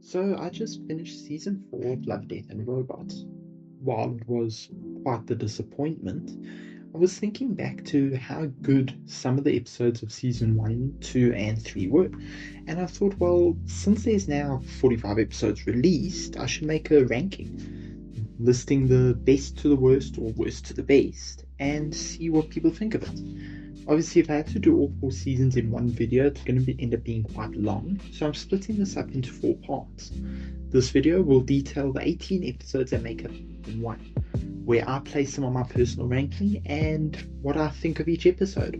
So I just finished season 4 of Love, Death and Robots. While it was quite the disappointment, I was thinking back to how good some of the episodes of season 1, 2, and 3 were, and I thought, well, since there's now 45 episodes released, I should make a ranking, listing the best to the worst or worst to the best, and see what people think of it. Obviously, if I had to do all 4 seasons in one video, it's going to end up being quite long, so I'm splitting this up into 4 parts. This video will detail the 18 episodes that make up in one, where I place them on my personal ranking and what I think of each episode.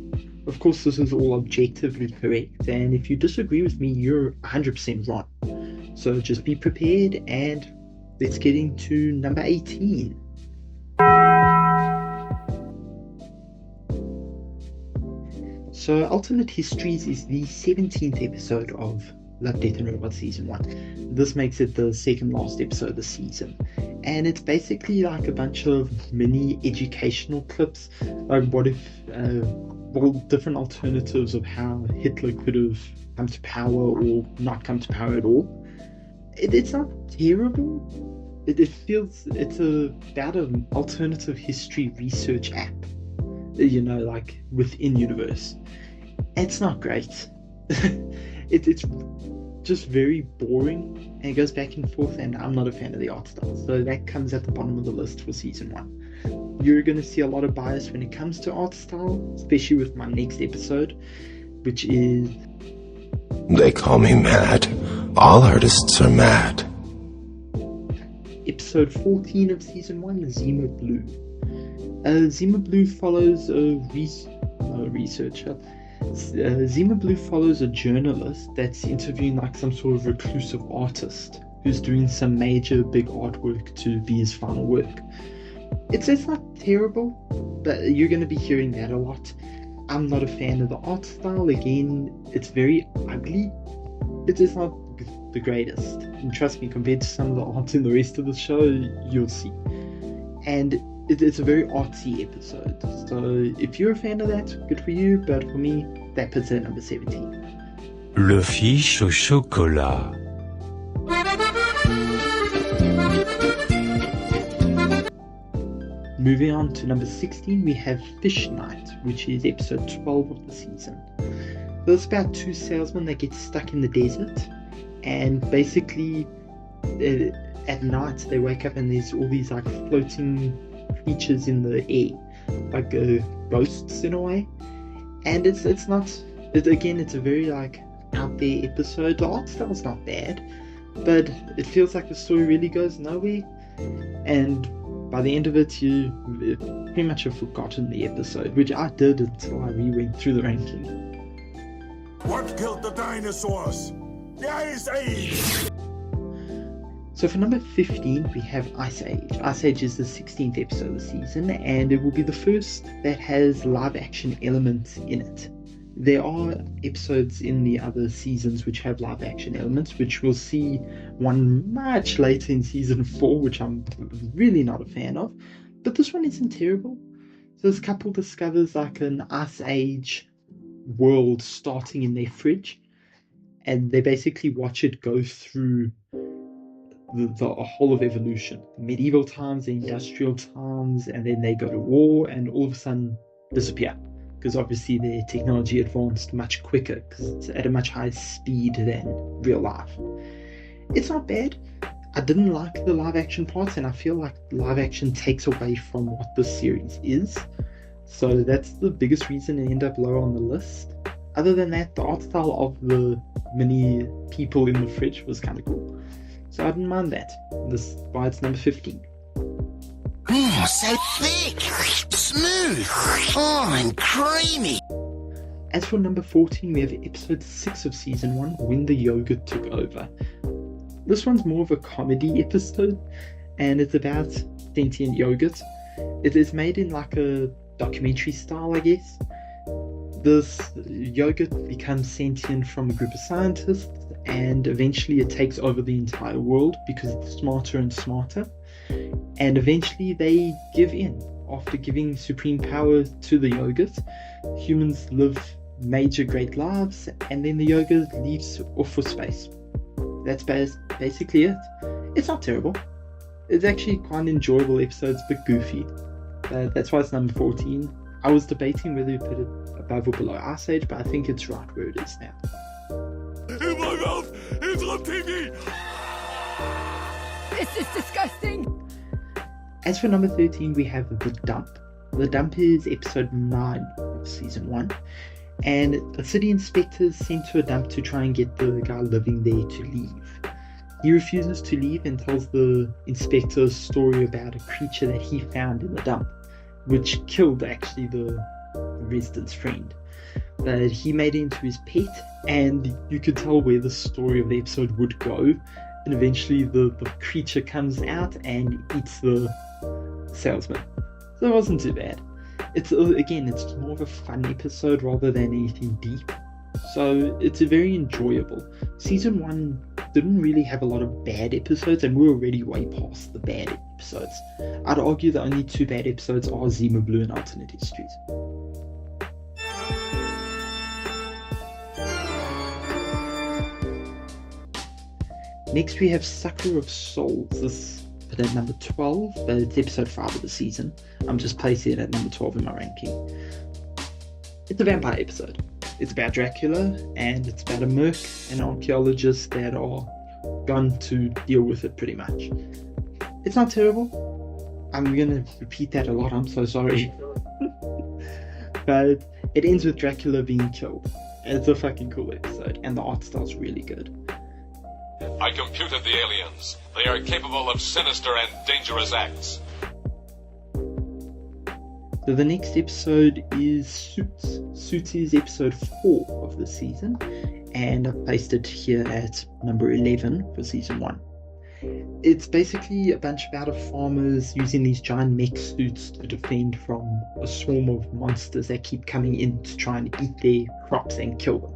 Of course, this is all objectively correct, and if you disagree with me, you're 100% wrong. So just be prepared, and let's get into number 18. So, Alternate Histories is the 17th episode of Love, Death and Robots Season 1. This makes it the second last episode of the season. And it's basically like a bunch of mini educational clips. Like what if, different alternatives of how Hitler could have come to power or not come to power at all. It's not terrible. It's about an alternative history research app. Like within universe. It's not great. It's just very boring, and it goes back and forth, and I'm not a fan of the art style, so that comes at the bottom of the list for season 1. You're going to see a lot of bias when it comes to art style, especially with my next episode, which is... They call me mad. All artists are mad. Episode 14 of season 1, Zima Blue. Zima Blue follows a researcher. Zima Blue follows a journalist that's interviewing like some sort of reclusive artist who's doing some major big artwork to be his final work. It's not terrible, but you're going to be hearing that a lot. I'm not a fan of the art style. Again, it's very ugly. It is not the greatest. And trust me, compared to some of the art in the rest of the show, you'll see. And it's a very artsy episode, so if you're a fan of that, good for you, but for me, that puts it at number 17. Le fiche au chocolat. Moving on to number 16, we have Fish Night, which is episode 12 of the season. So it's about 2 salesmen that get stuck in the desert, and basically at night they wake up and there's all these like floating creatures in the air, like ghosts in a way, and it's a very like out there episode. The art style's not bad, but it feels like the story really goes nowhere, and by the end of it you pretty much have forgotten the episode, which I did until I re-went through the ranking. What killed the dinosaurs? The Ice Age! So for number 15, we have Ice Age. Ice Age is the 16th episode of the season, and it will be the first that has live action elements in it. There are episodes in the other seasons which have live action elements, which we'll see one much later in season 4, which I'm really not a fan of. But this one isn't terrible. So this couple discovers like an Ice Age world starting in their fridge, and they basically watch it go through the whole of evolution, medieval times, the industrial times, and then they go to war and all of a sudden disappear, because obviously their technology advanced much quicker because it's at a much higher speed than real life. It's not bad. I didn't like the live action parts, and I feel like live action takes away from what this series is, so that's the biggest reason it ended up lower on the list. Other than that, the art style of the mini people in the fridge was kind of cool, so I didn't mind that. This is why it's number 15. So thick, smooth, and creamy. As for number 14, we have episode 6 of season 1, When the Yogurt Took Over. This one's more of a comedy episode, and it's about sentient yogurt. It is made in like a documentary style, I guess. This yogurt becomes sentient from a group of scientists, and eventually it takes over the entire world because it's smarter and smarter, and eventually they give in. After giving supreme power to the yogurt, humans live major great lives, and then the yogurt leaves off for space. that's basically it. It's not terrible. It's actually quite enjoyable episodes, but goofy. That's why it's number 14. I was debating whether to put it above or below Ice Age, but I think it's right where it is now. In my mouth is Latini! This is disgusting! As for number 13, we have The Dump. The Dump is episode 9 of season 1, and a city inspector is sent to a dump to try and get the guy living there to leave. He refuses to leave and tells the inspector a story about a creature that he found in the dump, which killed actually the resident's friend. But he made it into his pet, and you could tell where the story of the episode would go, and eventually the creature comes out and eats the salesman. So it wasn't too bad. It's more of a fun episode rather than anything deep. So it's very enjoyable. Season 1 didn't really have a lot of bad episodes, and we're already way past the bad episodes. I'd argue the only 2 bad episodes are Zima Blue and Alternate Histories. Next we have Sucker of Souls. This is at number 12, but it's episode 5 of the season. I'm just placing it at number 12 in my ranking. It's a vampire episode. It's about Dracula, and it's about a merc and archaeologist that are going to deal with it pretty much. It's not terrible. I'm going to repeat that a lot, I'm so sorry. But it ends with Dracula being killed. And it's a fucking cool episode, and the art style's really good. I computed the aliens. They are capable of sinister and dangerous acts. So the next episode is Suits. Suits is episode 4 of the season, and I've placed it here at number 11 for season 1. It's basically a bunch of out-of-farmers using these giant mech suits to defend from a swarm of monsters that keep coming in to try and eat their crops and kill them.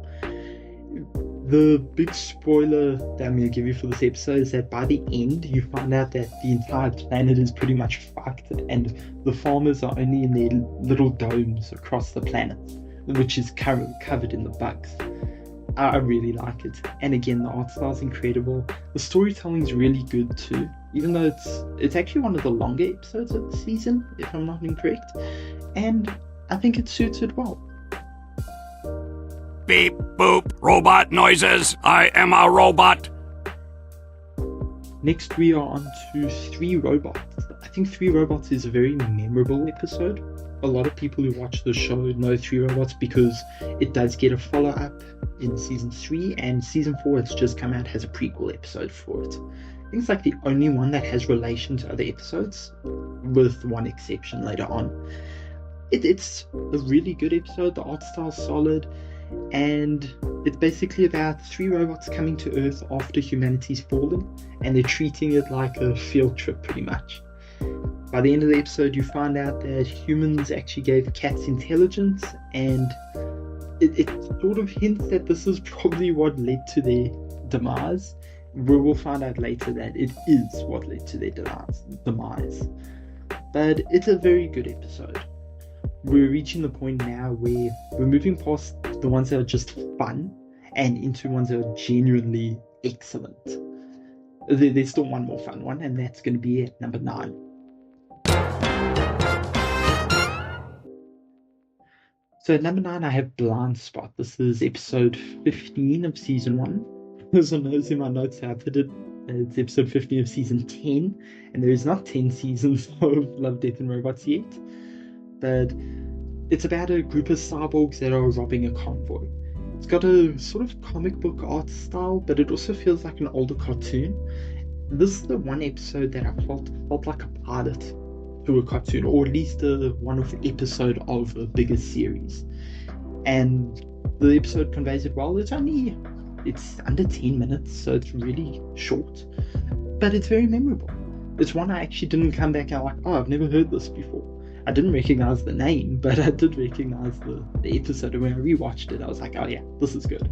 The big spoiler that I'm going to give you for this episode is that by the end you find out that the entire planet is pretty much fucked, and the farmers are only in their little domes across the planet, which is covered in the bugs. I really like it, and again the art style is incredible. The storytelling is really good too, even though it's actually one of the longer episodes of the season, if I'm not incorrect, and I think it suits it well. Beep, boop, robot noises. I am a robot. Next we are on to 3 Robots. I think 3 Robots is a very memorable episode. A lot of people who watch the show know 3 Robots because it does get a follow-up in season 3, and season 4 it's just come out has a prequel episode for it. I think it's like the only one that has relation to other episodes, with one exception later on. It's a really good episode, the art style's solid, and it's basically about 3 robots coming to Earth after humanity's fallen, and they're treating it like a field trip pretty much. By the end of the episode you find out that humans actually gave cats intelligence, and it sort of hints that this is probably what led to their demise. We will find out later that it is what led to their demise. But it's a very good episode. We're reaching the point now where we're moving past the ones that are just fun and into ones that are genuinely excellent. There's still one more fun one, and that's going to be at number 9. So at number 9 I have Blind Spot. This is episode 15 of season 1. There's a note in my notes I put it. It's episode 15 of season 10, and there is not 10 seasons of Love, Death and Robots yet. But it's about a group of cyborgs that are robbing a convoy. It's got a sort of comic book art style, but it also feels like an older cartoon. This is the one episode that I felt like a pilot to a cartoon, or at least a one-off episode of a bigger series. And the episode conveys it well. It's under 10 minutes, so it's really short, but it's very memorable. It's one I actually didn't come back and like, oh, I've never heard this before. I didn't recognize the name, but I did recognize the episode, and when I rewatched it I was like, oh yeah, this is good.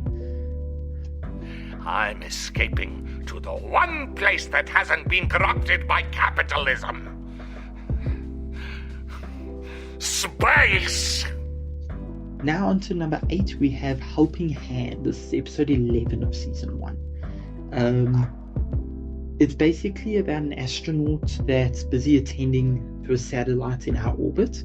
I'm escaping to the one place that hasn't been corrupted by capitalism. Space! Now on to number 8, we have Helping Hand. This is episode 11 of season 1. It's basically about an astronaut that's busy attending to a satellite in our orbit,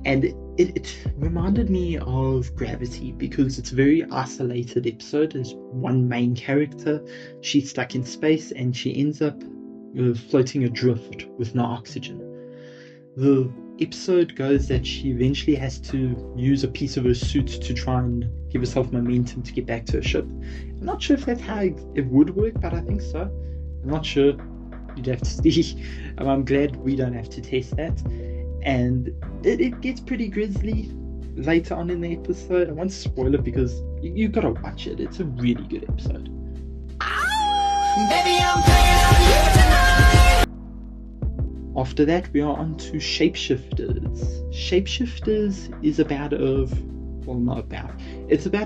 and it reminded me of Gravity because it's a very isolated episode. There's one main character, she's stuck in space, and she ends up floating adrift with no oxygen. The episode goes that she eventually has to use a piece of her suit to try and give herself momentum to get back to her ship. I'm not sure if that's how it would work, but I think so. I'm not sure. You'd have to see. I'm glad we don't have to test that. And it gets pretty grisly later on in the episode. I won't spoil it because you gotta watch it. It's a really good episode. Baby, I'm playing on you tonight. After that, we are on to Shapeshifters. Shapeshifters is it's about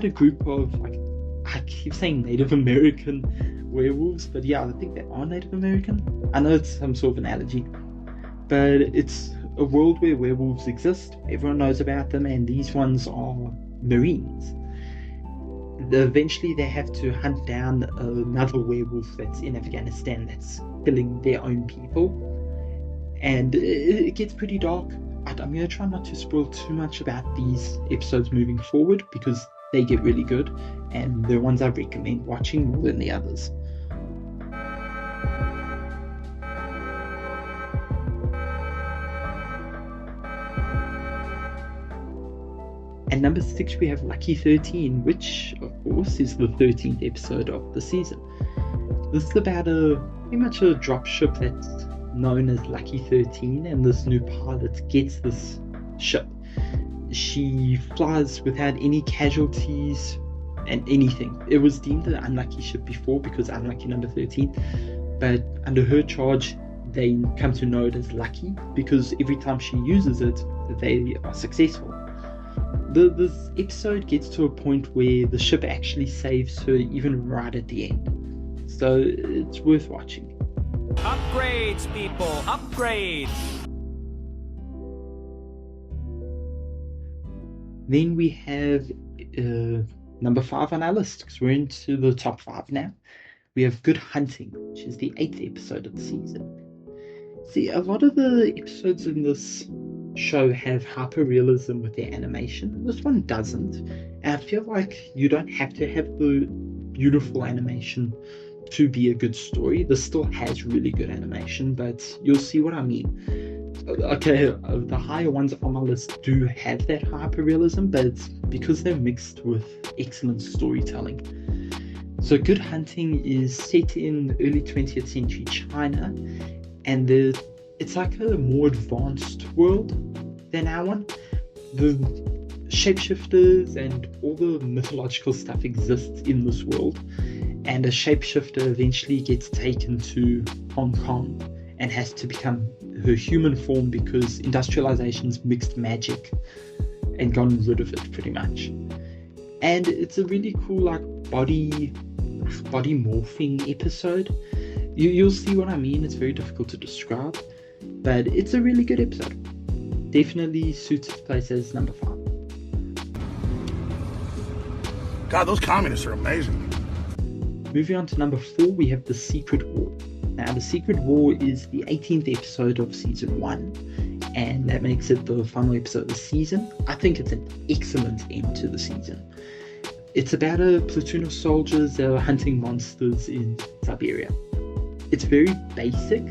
a group of, like, I keep saying Native American werewolves, but yeah, I think they are Native American. I know it's some sort of analogy, but it's a world where werewolves exist. Everyone knows about them, and these ones are Marines. Eventually, they have to hunt down another werewolf that's in Afghanistan that's killing their own people, and it gets pretty dark. I'm going to try not to spoil too much about these episodes moving forward because they get really good, and they're ones I recommend watching more than the others. And number 6, we have Lucky 13, which of course is the 13th episode of the season. This is about pretty much a dropship that's known as Lucky 13, and this new pilot gets this ship. She flies without any casualties and anything. It was deemed an unlucky ship before because unlucky number 13, but under her charge they come to know it as lucky because every time she uses it they are successful. This episode gets to a point where the ship actually saves her even right at the end, so it's worth watching. Upgrades, people, upgrades! Then we have number 5 on our list, because we're into the top 5 now. We have Good Hunting, which is the 8th episode of the season. See, a lot of the episodes in this show have hyper-realism with their animation. This one doesn't. And I feel like you don't have to have the beautiful animation to be a good story. This still has really good animation, but you'll see what I mean. Okay, the higher ones on my list do have that hyper-realism, but it's because they're mixed with excellent storytelling. So Good Hunting is set in early 20th century China, and it's like a more advanced world than our one. The shapeshifters and all the mythological stuff exists in this world, and a shapeshifter eventually gets taken to Hong Kong and has to become her human form because industrialization's mixed magic and gotten rid of it pretty much. And it's a really cool like body morphing episode. You'll see what I mean. It's very difficult to describe, but it's a really good episode. Definitely suits its place as number 5. God, those communists are amazing. Moving on to number 4, we have The Secret War. Now, The Secret War is the 18th episode of season 1, and that makes it the final episode of the season. I think it's an excellent end to the season. It's about a platoon of soldiers that are hunting monsters in Siberia. It's very basic,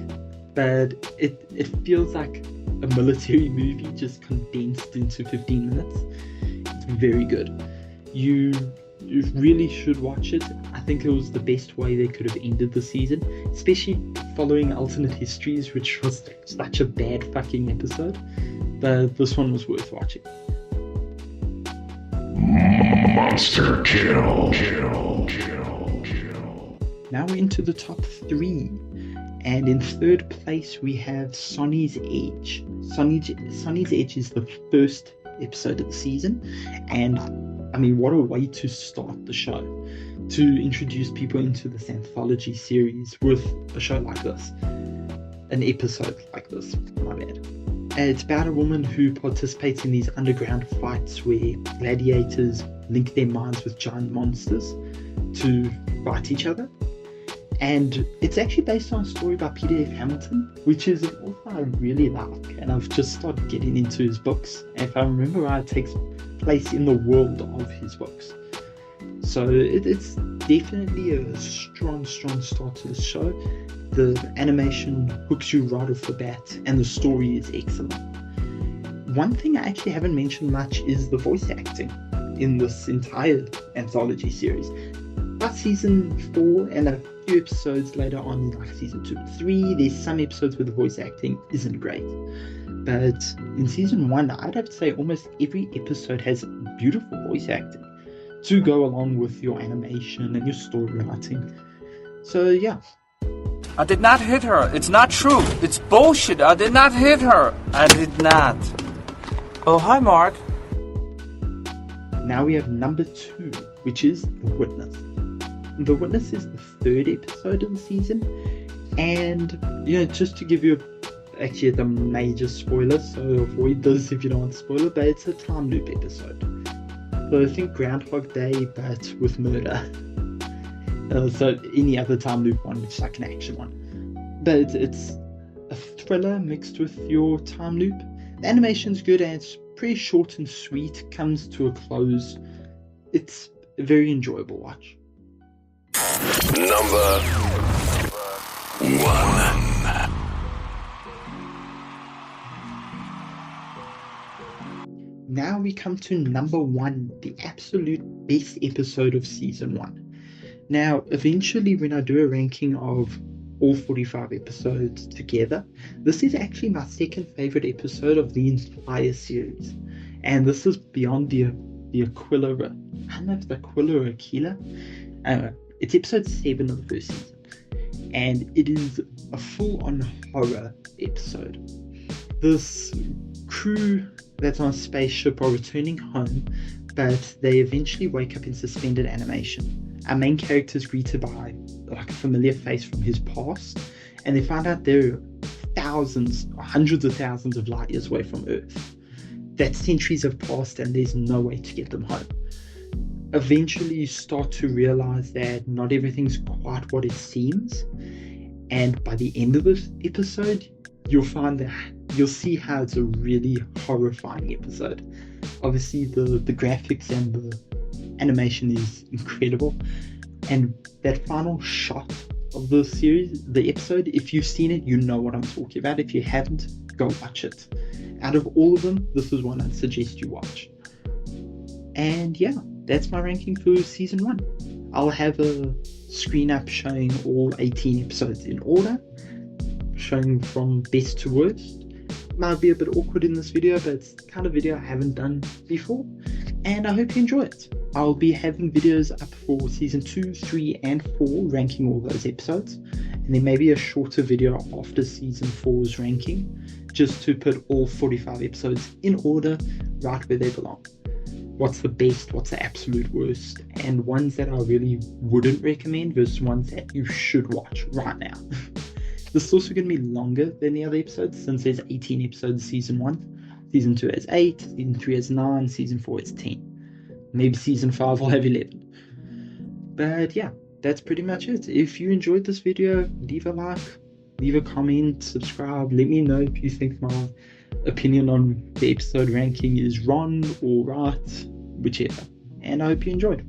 but it feels like a military movie just condensed into 15 minutes. It's very good. You really should watch it. I think it was the best way they could have ended the season, especially following Alternate Histories, which was such a bad fucking episode. But this one was worth watching. Monster kill. Now we're into the top 3. And in 3rd place we have Sonny's Edge. Sonny's Edge is the first episode of the season, and I mean, what a way to start the show, to introduce people into this anthology series with a show like this, an episode like this, my bad. And it's about a woman who participates in these underground fights where gladiators link their minds with giant monsters to fight each other. And it's actually based on a story by Peter F. Hamilton, which is an author I really like, and I've just started getting into his books. And if I remember right, it takes place in the world of his books. So it's definitely a strong start to the show. The animation hooks you right off the bat, and the story is excellent. One thing I actually haven't mentioned much is the voice acting in this entire anthology series. By season 4 and a few episodes later on, like season 2 and 3, there's some episodes where the voice acting isn't great. But in season 1, I'd have to say almost every episode has beautiful voice acting to go along with your animation and your story writing. So yeah. I did not hit her. It's not true. It's bullshit. I did not hit her. I did not. Oh, hi, Mark. Now we have number 2, which is The Witness. The Witness is the 3rd episode of the season, and just to give you actually the major spoiler, so avoid this if you don't want to spoil it, but it's a time loop episode. So I think Groundhog Day, but with murder. So any other time loop one, which is like an action one. But it's a thriller mixed with your time loop. The animation's good and it's pretty short and sweet, comes to a close. It's a very enjoyable watch. Number 1. Now we come to number 1, the absolute best episode of season 1. Now, eventually when I do a ranking of all 45 episodes together, this is actually my second favorite episode of the entire series. And this is beyond the Aquila, I don't know if it's Aquila or Aquila. It's episode 7 of the first season. And it is a full-on horror episode. This crew that's on a spaceship are returning home, but they eventually wake up in suspended animation. Our main character is greeted by like a familiar face from his past, and they find out they're thousands or hundreds of thousands of light years away from Earth. That centuries have passed and there's no way to get them home. Eventually you start to realize that not everything's quite what it seems, and by the end of this episode you'll see how it's a really horrifying episode. Obviously the graphics and the animation is incredible, and that final shot of the series, the episode, if you've seen it, you know what I'm talking about. If you haven't, go watch it. Out of all of them, this is one I'd suggest you watch. And yeah, that's my ranking for season 1. I'll have a screen up showing all 18 episodes in order, showing from best to worst. Might be a bit awkward in this video, but it's the kind of video I haven't done before, and I hope you enjoy it. I'll be having videos up for season 2, 3 and 4, ranking all those episodes, and then maybe a shorter video after season 4's ranking, just to put all 45 episodes in order, right where they belong. What's the best, what's the absolute worst, and ones that I really wouldn't recommend versus ones that you should watch right now. This is also going to be longer than the other episodes, since there's 18 episodes season 1, season 2 has 8, season 3 has 9, season 4 has 10. Maybe season 5 will have 11. But yeah, that's pretty much it. If you enjoyed this video, leave a like, leave a comment, subscribe, let me know if you think my opinion on the episode ranking is wrong or right, whichever. And I hope you enjoyed.